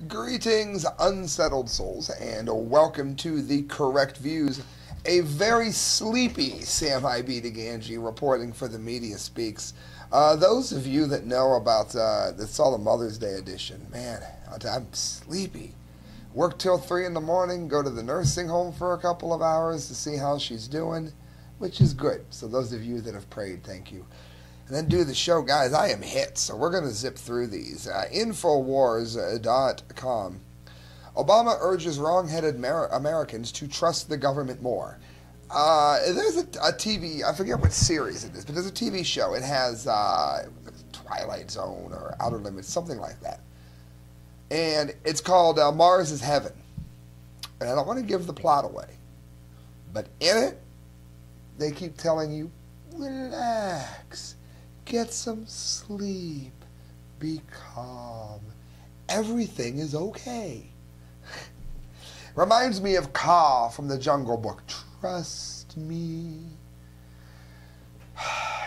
Greetings, unsettled souls, and welcome to the Correct Views. A very sleepy Sam I.B. DeGangi reporting for the Media Speaks. Those of you that know about, that saw the Mother's Day edition, man, I'm sleepy. Work till 3 in the morning, go to the nursing home for a couple of hours to see how she's doing, which is good. So those of you that have prayed, thank you. And then do the show, guys. I am hit, so we're going to zip through these. Infowars.com. Obama urges wrong-headed Americans to trust the government more. There's a TV, I forget what series it is, but there's a TV show. It has Twilight Zone or Outer Limits, something like that. And it's called Mars is Heaven. And I don't want to give the plot away. But in it, they keep telling you, relax. Get some sleep. Be calm. Everything is okay. Reminds me of Kaa from the Jungle Book. Trust me.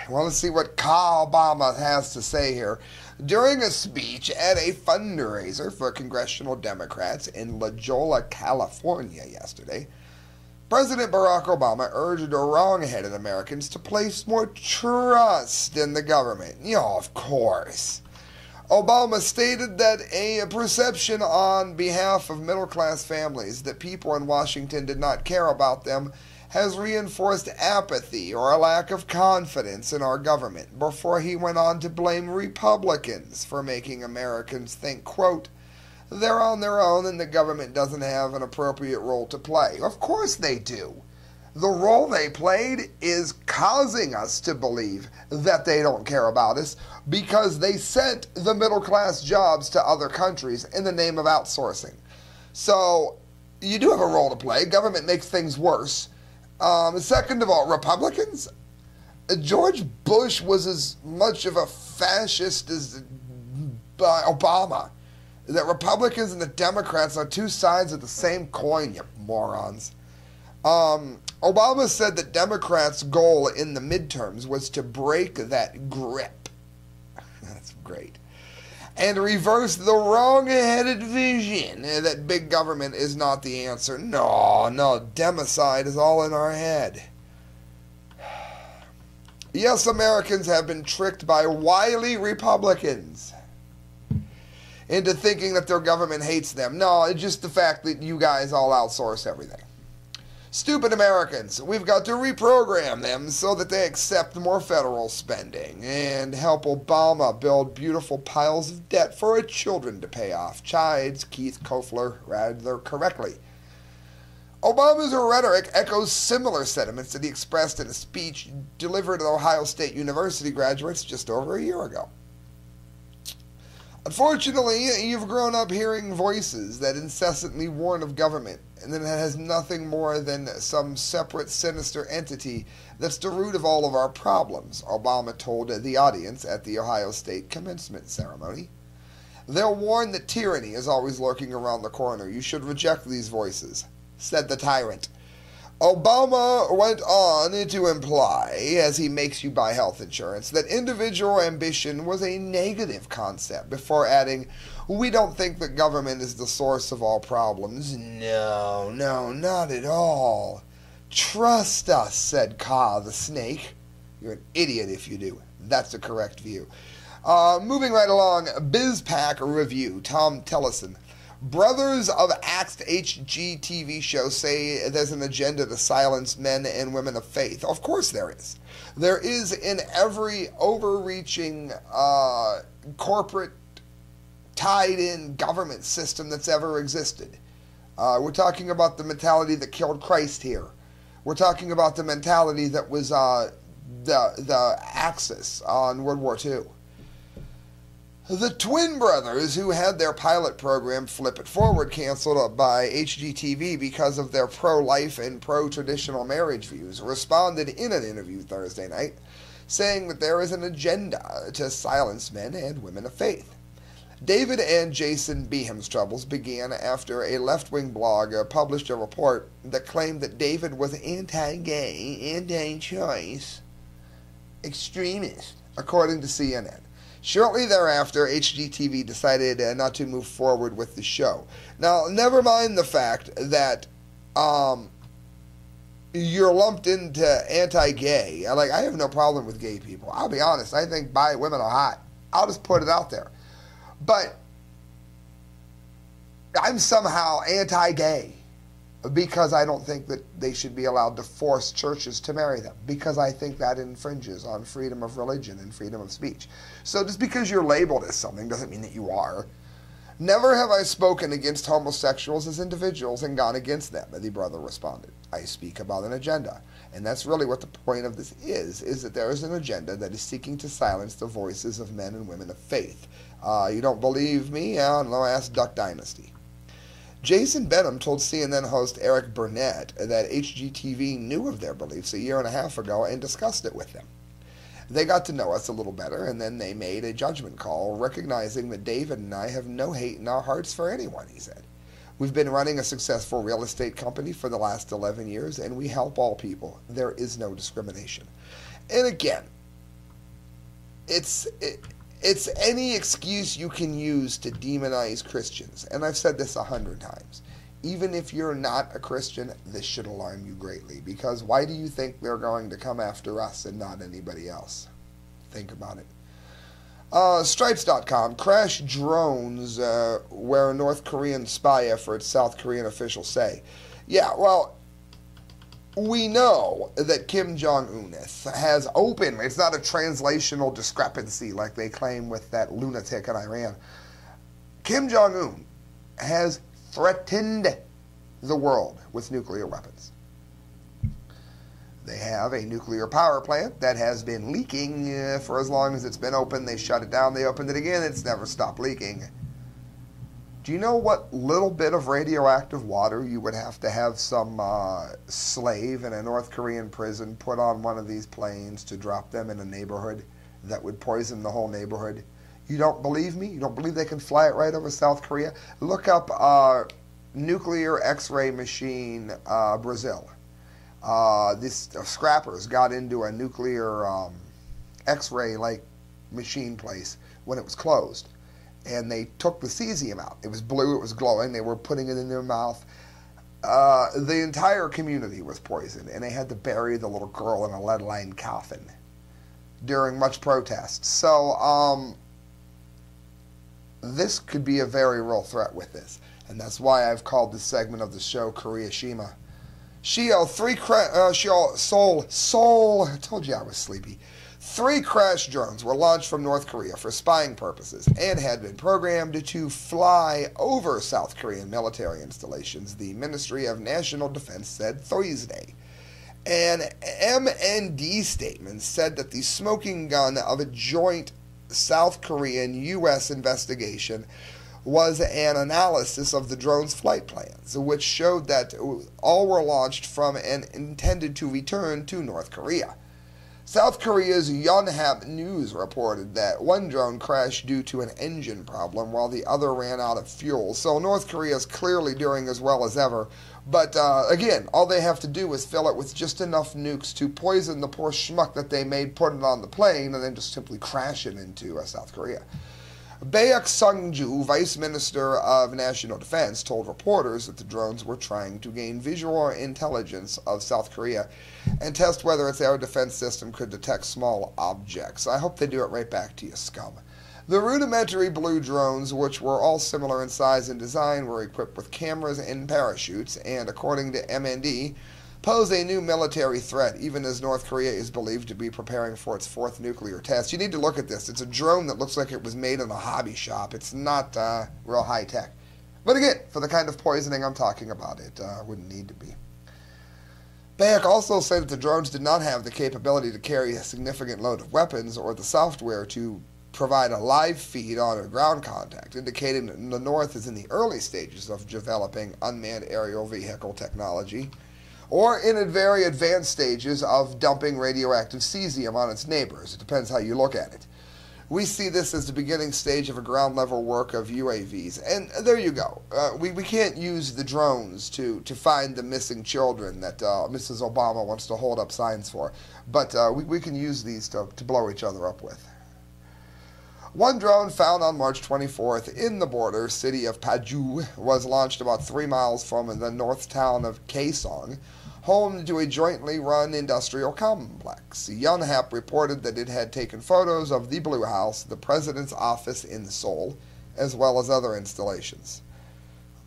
Well, let's see what Kaa Obama has to say here. During a speech at a fundraiser for congressional Democrats in La Jolla, California yesterday, President Barack Obama urged wrong-headed Americans to place more trust in the government. Of course. Obama stated that a perception on behalf of middle-class families that people in Washington did not care about them has reinforced apathy or a lack of confidence in our government, before he went on to blame Republicans for making Americans think, quote, they're on their own and the government doesn't have an appropriate role to play. Of course they do. The role they played is causing us to believe that they don't care about us because they sent the middle-class jobs to other countries in the name of outsourcing. So you do have a role to play. Government makes things worse. Second of all, Republicans, George Bush was as much of a fascist as Obama. That Republicans and the Democrats are two sides of the same coin, you morons. Obama said that Democrats' goal in the midterms was to break that grip. That's great. And reverse the wrong-headed vision that big government is not the answer. No, democide is all in our head. Yes, Americans have been tricked by wily Republicans into thinking that their government hates them. No, it's just the fact that you guys all outsource everything. Stupid Americans, we've got to reprogram them so that they accept more federal spending and help Obama build beautiful piles of debt for our children to pay off, chides Keith Koeffler rather correctly. Obama's rhetoric echoes similar sentiments that he expressed in a speech delivered to Ohio State University graduates just over a year ago. Unfortunately, you've grown up hearing voices that incessantly warn of government, and that it has nothing more than some separate, sinister entity that's the root of all of our problems, Obama told the audience at the Ohio State commencement ceremony. They'll warn that tyranny is always lurking around the corner. You should reject these voices, said the tyrant. Obama went on to imply, as he makes you buy health insurance, that individual ambition was a negative concept, before adding, we don't think that government is the source of all problems. No, not at all. Trust us, said Kaa the snake. You're an idiot if you do. That's the correct view. Moving right along, BizPack review, Tom Tellison. Brothers of Axed HGTV show say there's an agenda to silence men and women of faith. Of course there is. There is in every overreaching corporate tied-in government system that's ever existed. We're talking about the mentality that killed Christ here. We're talking about the mentality that was the Axis on World War II. The twin brothers, who had their pilot program Flip It Forward canceled by HGTV because of their pro-life and pro-traditional marriage views, responded in an interview Thursday night, saying that there is an agenda to silence men and women of faith. David and Jason Beham's troubles began after a left-wing blog published a report that claimed that David was anti-gay, anti-choice extremist, according to CNN. Shortly thereafter, HGTV decided not to move forward with the show. Now, never mind the fact that you're lumped into anti-gay. Like, I have no problem with gay people. I'll be honest. I think bi women are hot. I'll just put it out there. But I'm somehow anti-gay because I don't think that they should be allowed to force churches to marry them, because I think that infringes on freedom of religion and freedom of speech. So just because you're labeled as something doesn't mean that you are. Never have I spoken against homosexuals as individuals and gone against them, the brother responded. I speak about an agenda. And that's really what the point of this is that there is an agenda that is seeking to silence the voices of men and women of faith. You don't believe me? No, ask Duck Dynasty. Jason Benham told CNN host Eric Burnett that HGTV knew of their beliefs a year and a half ago and discussed it with them. They got to know us a little better, and then they made a judgment call, recognizing that David and I have no hate in our hearts for anyone, he said. We've been running a successful real estate company for the last 11 years, and we help all people. There is no discrimination. And again, it's any excuse you can use to demonize Christians. And I've said this 100 times. Even if you're not a Christian, this should alarm you greatly. Because why do you think they're going to come after us and not anybody else? Think about it. Stripes.com. Crash drones where North Korean spy efforts, South Korean officials say. Yeah, well, we know that Kim Jong-un has openly, it's not a translational discrepancy like they claim with that lunatic in Iran. Kim Jong-un has threatened the world with nuclear weapons. They have a nuclear power plant that has been leaking for as long as it's been open. They shut it down. They opened it again. It's never stopped leaking. Do you know what little bit of radioactive water you would have to have some slave in a North Korean prison put on one of these planes to drop them in a neighborhood that would poison the whole neighborhood? You don't believe me? You don't believe they can fly it right over South Korea? Look up nuclear X-ray machine, Brazil. These scrappers got into a nuclear X-ray like machine place when it was closed, and they took the cesium out. It was blue, it was glowing, they were putting it in their mouth. The entire community was poisoned, and they had to bury the little girl in a lead-lined coffin during much protest. So this could be a very real threat with this, and that's why I've called this segment of the show Koreashima. I told you I was sleepy. 3 crash drones were launched from North Korea for spying purposes and had been programmed to fly over South Korean military installations, the Ministry of National Defense said Thursday. An MND statement said that the smoking gun of a joint South Korean-U.S. investigation was an analysis of the drone's flight plans, which showed that all were launched from and intended to return to North Korea. South Korea's Yonhap News reported that one drone crashed due to an engine problem while the other ran out of fuel. So North Korea is clearly doing as well as ever. But again, all they have to do is fill it with just enough nukes to poison the poor schmuck that they made, put it on the plane, and then just simply crash it into South Korea. Baek Sung-ju, Vice Minister of National Defense, told reporters that the drones were trying to gain visual intelligence of South Korea and test whether its air defense system could detect small objects. I hope they do it right back to you, scum. The rudimentary blue drones, which were all similar in size and design, were equipped with cameras and parachutes, and according to MND, pose a new military threat, even as North Korea is believed to be preparing for its 4th nuclear test. You need to look at this. It's a drone that looks like it was made in a hobby shop. It's not real high-tech. But again, for the kind of poisoning I'm talking about, it wouldn't need to be. Baek also said that the drones did not have the capability to carry a significant load of weapons or the software to provide a live feed on a ground contact, indicating that the North is in the early stages of developing unmanned aerial vehicle technology, or in very advanced stages of dumping radioactive cesium on its neighbors. It depends how you look at it. We see this as the beginning stage of a ground-level work of UAVs. And there you go. We can't use the drones to find the missing children that Mrs. Obama wants to hold up signs for. But we can use these to blow each other up with. One drone found on March 24th in the border city of Paju was launched about 3 miles from the north town of Kaesong, home to a jointly run industrial complex. Yonhap reported that it had taken photos of the Blue House, the president's office in Seoul, as well as other installations.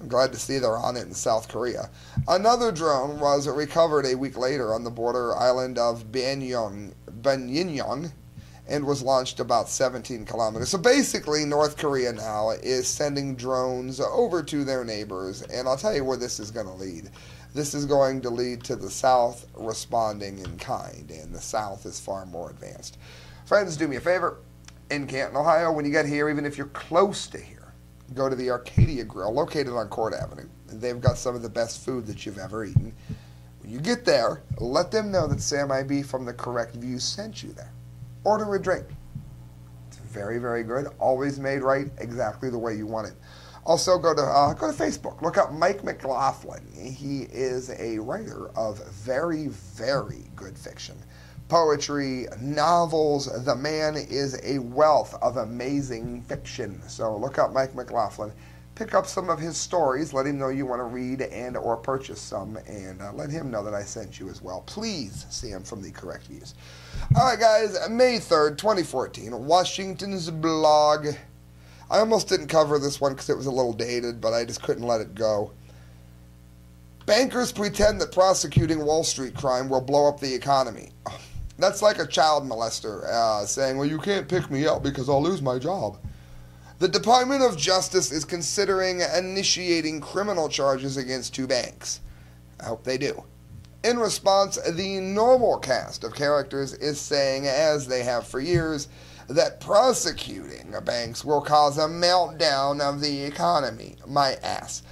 I'm glad to see they're on it in South Korea. Another drone was recovered a week later on the border island of Banyeong, and was launched about 17 kilometers. So basically, North Korea now is sending drones over to their neighbors, and I'll tell you where this is going to lead. This is going to lead to the South responding in kind, and the South is far more advanced. Friends, do me a favor. In Canton, Ohio, when you get here, even if you're close to here, go to the Arcadia Grill, located on Court Avenue. They've got some of the best food that you've ever eaten. When you get there, let them know that Sam IB from The Correct View sent you there. Order a drink. It's very, very good. Always made right, exactly the way you want it. Also, go to Facebook. Look up Mike McLaughlin. He is a writer of very, very good fiction. Poetry, novels. The man is a wealth of amazing fiction. So look up Mike McLaughlin. Pick up some of his stories. Let him know you want to read and or purchase some. And let him know that I sent you as well. Please see him from The Correct Views. All right, guys. May 3rd, 2014. Washington's blog. I almost didn't cover this one because it was a little dated, but I just couldn't let it go. Bankers pretend that prosecuting Wall Street crime will blow up the economy. That's like a child molester saying, well, you can't pick me up because I'll lose my job. The Department of Justice is considering initiating criminal charges against 2 banks. I hope they do. In response, the normal cast of characters is saying, as they have for years, that prosecuting banks will cause a meltdown of the economy. My ass.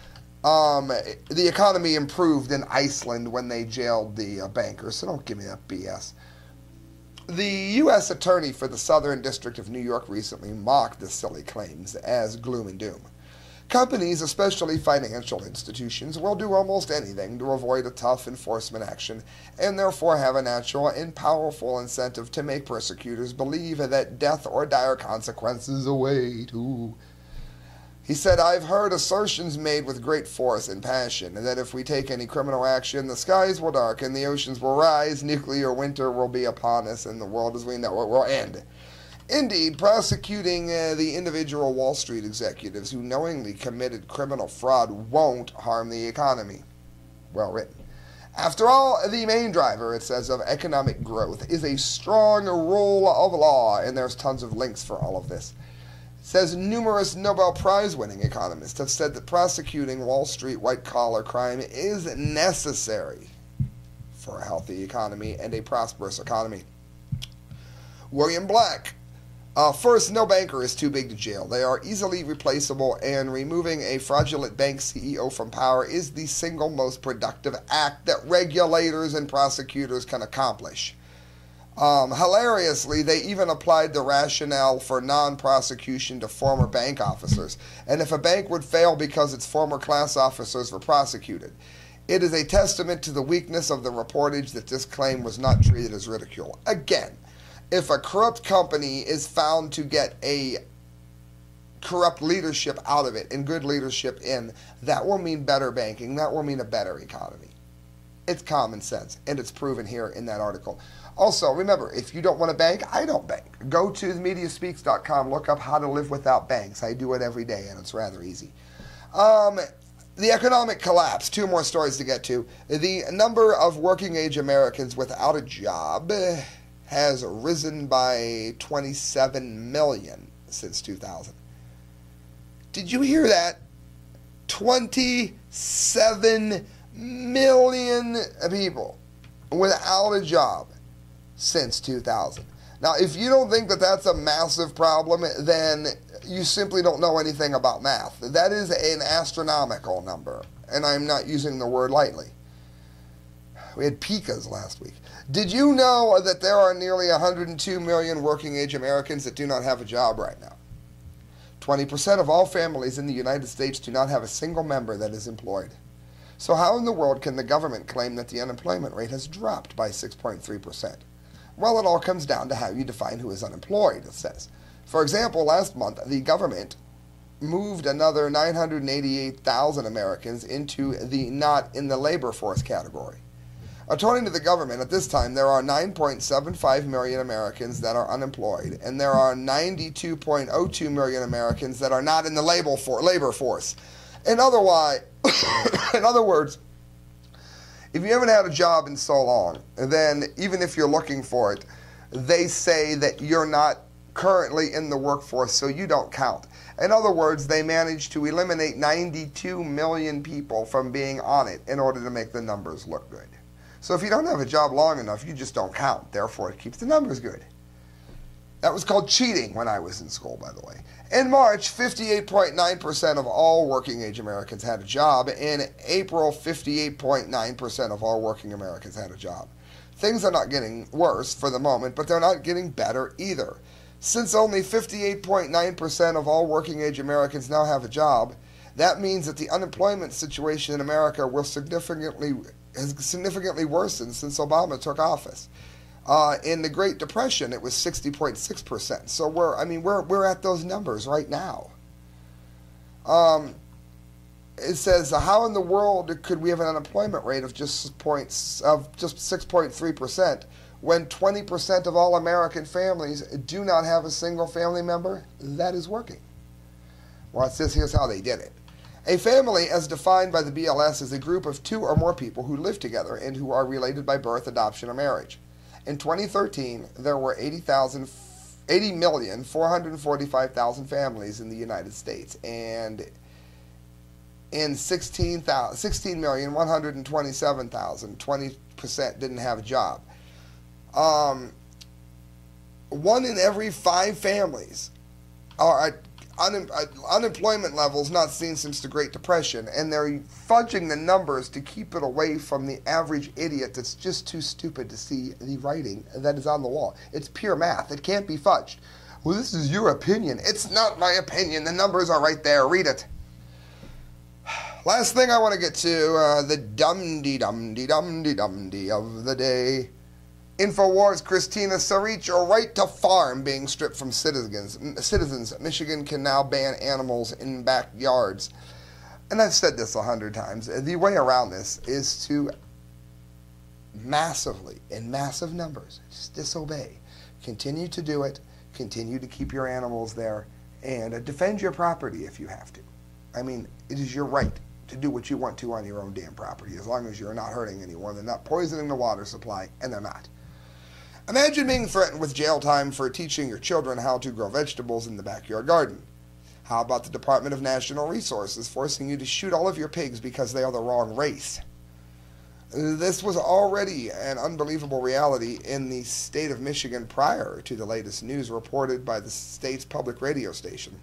The economy improved in Iceland when they jailed the bankers, so don't give me that BS. The U.S. Attorney for the Southern District of New York recently mocked the silly claims as gloom and doom. Companies, especially financial institutions, will do almost anything to avoid a tough enforcement action and therefore have a natural and powerful incentive to make persecutors believe that death or dire consequences await. He said, I've heard assertions made with great force and passion that if we take any criminal action, the skies will darken, the oceans will rise, nuclear winter will be upon us, and the world as we know it will end. Indeed, prosecuting the individual Wall Street executives who knowingly committed criminal fraud won't harm the economy. Well written. After all, the main driver, it says, of economic growth is a strong rule of law, and there's tons of links for all of this. It says numerous Nobel Prize-winning economists have said that prosecuting Wall Street white-collar crime is necessary for a healthy economy and a prosperous economy. William Black. First, no banker is too big to jail. They are easily replaceable, and removing a fraudulent bank CEO from power is the single most productive act that regulators and prosecutors can accomplish. Hilariously, they even applied the rationale for non-prosecution to former bank officers, and if a bank would fail because its former class officers were prosecuted, it is a testament to the weakness of the reportage that this claim was not treated as ridicule. Again, if a corrupt company is found to get a corrupt leadership out of it and good leadership in, that will mean better banking, that will mean a better economy. It's common sense, and it's proven here in that article. Also, remember, if you don't want to bank, I don't bank. Go to themediaspeaks.com, look up how to live without banks. I do it every day, and it's rather easy. The economic collapse, 2 more stories to get to. The number of working-age Americans without a job has risen by 27 million since 2000. Did you hear that? 27 million people without a job since 2000. Now, if you don't think that that's a massive problem, then you simply don't know anything about math. That is an astronomical number, and I'm not using the word lightly. We had pikas last week. Did you know that there are nearly 102 million working-age Americans that do not have a job right now? 20% of all families in the United States do not have a single member that is employed. So how in the world can the government claim that the unemployment rate has dropped by 6.3%? Well, it all comes down to how you define who is unemployed, it says. For example, last month, the government moved another 988,000 Americans into the not in the labor force category. According to the government, at this time, there are 9.75 million Americans that are unemployed, and there are 92.02 million Americans that are not in the labor force. In other words, if you haven't had a job in so long, then even if you're looking for it, they say that you're not currently in the workforce, so you don't count. In other words, they managed to eliminate 92 million people from being on it in order to make the numbers look good. So if you don't have a job long enough, you just don't count. Therefore, it keeps the numbers good. That was called cheating when I was in school, by the way. In March, 58.9% of all working-age Americans had a job. In April, 58.9% of all working Americans had a job. Things are not getting worse for the moment, but they're not getting better either. Since only 58.9% of all working-age Americans now have a job, that means that the unemployment situation in America has significantly worsened since Obama took office. In the Great Depression, it was 60.6%. So we're at those numbers right now. It says, how in the world could we have an unemployment rate of just 6.3% when 20% of all American families do not have a single family member that is working? Well, it says here's how they did it. A family, as defined by the BLS, is a group of two or more people who live together and who are related by birth, adoption, or marriage. In 2013, there were 80,445,000 families in the United States, and in 16,127,000, 20% didn't have a job. 1 in every 5 families are at unemployment levels not seen since the Great Depression, and they're fudging the numbers to keep it away from the average idiot that's just too stupid to see the writing that is on the wall. It's pure math. It can't be fudged. Well, this is your opinion. It's not my opinion. The numbers are right there. Read it. Last thing I want to get to, the dum-de-dum-de-dum-de-dum-de of the day. InfoWars Christina Sarich, a right to farm being stripped from citizens. Michigan can now ban animals in backyards. And I've said this 100 times. The way around this is to massively, in massive numbers, just disobey. Continue to do it. Continue to keep your animals there. And defend your property if you have to. I mean, it is your right to do what you want to on your own damn property, as long as you're not hurting anyone, they're not poisoning the water supply, and they're not. Imagine being threatened with jail time for teaching your children how to grow vegetables in the backyard garden. How about the Department of National Resources forcing you to shoot all of your pigs because they are the wrong race? This was already an unbelievable reality in the state of Michigan prior to the latest news reported by the state's public radio station.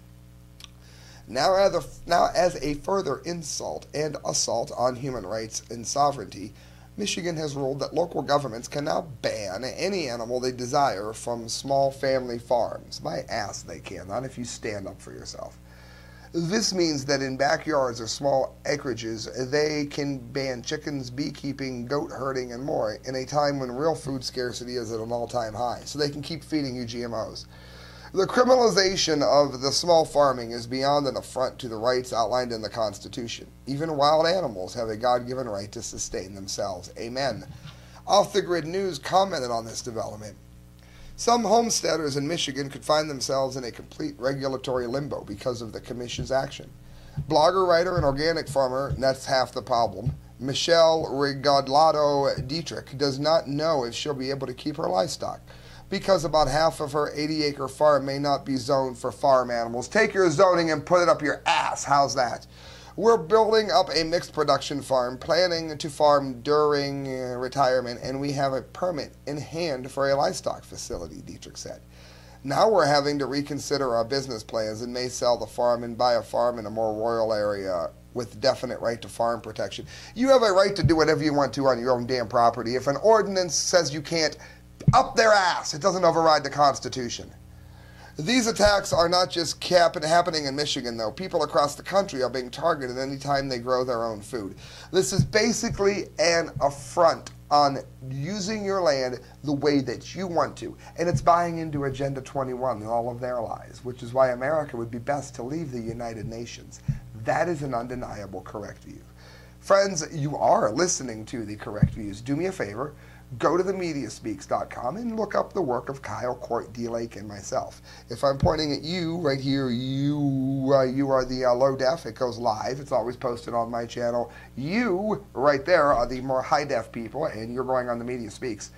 Now as a further insult and assault on human rights and sovereignty, Michigan has ruled that local governments can now ban any animal they desire from small family farms. My ass they can, not if you stand up for yourself. This means that in backyards or small acreages, they can ban chickens, beekeeping, goat herding, and more in a time when real food scarcity is at an all-time high, so they can keep feeding you GMOs. The criminalization of the small farming is beyond an affront to the rights outlined in the Constitution. Even wild animals have a God-given right to sustain themselves. Amen. Off the Grid News commented on this development. Some homesteaders in Michigan could find themselves in a complete regulatory limbo because of the Commission's action. Blogger, writer, and organic farmer, and that's half the problem, Michelle Rigodlato Dietrich does not know if she'll be able to keep her livestock, because about half of her 80-acre farm may not be zoned for farm animals. Take your zoning and put it up your ass. How's that? We're building up a mixed production farm, planning to farm during retirement, and we have a permit in hand for a livestock facility, Dietrich said. Now we're having to reconsider our business plans and may sell the farm and buy a farm in a more rural area with definite right to farm protection. You have a right to do whatever you want to on your own damn property. If an ordinance says you can't, up their ass. It doesn't override the Constitution. These attacks are not just happening in Michigan, though. People across the country are being targeted any time they grow their own food. This is basically an affront on using your land the way that you want to. And it's buying into Agenda 21 and all of their lies, which is why America would be best to leave the United Nations. That is an undeniable correct view. Friends, you are listening to the correct views. Do me a favor. Go to themediaspeaks.com and look up the work of Kyle, Court, D. Lake, and myself. If I'm pointing at you right here, you are the low def. It goes live. It's always posted on my channel. You right there are the more high def people, and you're going on the Media Speaks.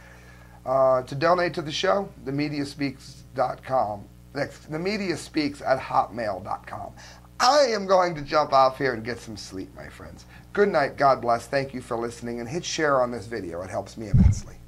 To donate to the show, themediaspeaks.com. themediaspeaks@hotmail.com. I am going to jump off here and get some sleep, my friends. Good night. God bless. Thank you for listening, and hit share on this video. It helps me immensely.